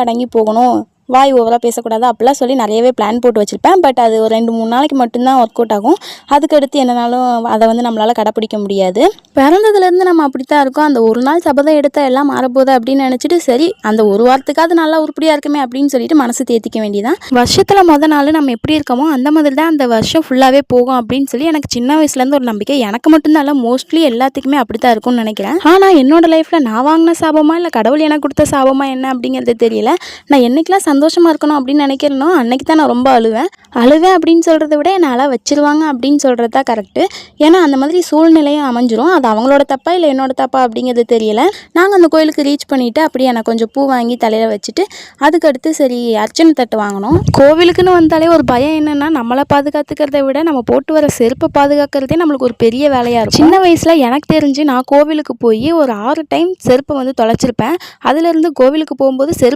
அடங்கி போகணும், வாய் ஓவராக பேசக்கூடாது அப்படிலாம் சொல்லி நிறையவே பிளான் போட்டு வச்சுருப்பேன். பட் அது ஒரு 2-3 நாளைக்கு மட்டும்தான் ஒர்க் அவுட் ஆகும். அதுக்கடுத்து என்னனாலும் அதை வந்து நம்மளால் கடைப்பிடிக்க முடியாது. பிறந்ததுலேருந்து நம்ம அப்படி தான் இருக்கோம். அந்த ஒரு நாள் சபதம் எடுத்தால் எல்லாம் மாறப்போகுது அப்படின்னு நினச்சிட்டு, சரி அந்த ஒரு வாரத்துக்காவது நல்லா உருப்படியாக இருக்குமே அப்படின்னு சொல்லிட்டு மனசு தேத்திக்க வேண்டியதான். வருஷத்தில் நாள் நம்ம எப்படி இருக்கோமோ அந்த மாதிரி தான் அந்த வருஷம் ஃபுல்லாகவே போகும் அப்படின்னு சொல்லி எனக்கு சின்ன வயசுலேருந்து ஒரு நம்பிக்கை. எனக்கு மட்டும்தான் இல்லை, மோஸ்ட்லி எல்லாத்துக்குமே அப்படி தான் இருக்கும்னு நினைக்கிறேன். ஆனால் என்னோட லைஃப்பில் நான் வாங்கின சாபமா இல்லை கடவுள் எனக்கு கொடுத்த சாபமா என்ன அப்படிங்கிறது தெரியல. நான் என்னைக்கெல்லாம் சந்தோஷமாக இருக்கணும் அப்படின்னு நினைக்கிறேனோ அன்னைக்கு தான் நான் ரொம்ப அழுவேன் அப்படின்னு சொல்கிறத விட என்னை அழ வச்சிருவாங்க அப்படின்னு சொல்கிறது தான் கரெக்டு. ஏன்னா அந்த மாதிரி சூழ்நிலையும் அமைஞ்சிரும். அது அவங்களோட தப்பா இல்லை என்னோட தப்பா அப்படிங்கிறது தெரியல. நாங்கள் அந்த கோயிலுக்கு ரீச் பண்ணிவிட்டு அப்படியே எனக்கு கொஞ்சம் பூ வாங்கி தலையில் வச்சுட்டு அதுக்கடுத்து சரி அர்ச்சனை தட்டு வாங்கினோம். கோவிலுக்குன்னு வந்தாலே ஒரு பயம் என்னென்னா, நம்மளை பாதுகாத்துக்கிறத விட நம்ம போட்டு வர செருப்பை பாதுகாக்கிறதே நம்மளுக்கு ஒரு பெரிய வேலையாக இருக்கும். சின்ன வயசில் எனக்கு தெரிஞ்சு நான் கோவிலுக்கு போய் ஒரு 6 டைம் செருப்பை வந்து தொலைச்சிருப்பேன். அதுலேருந்து கோவிலுக்கு போகும்போது செருப்பு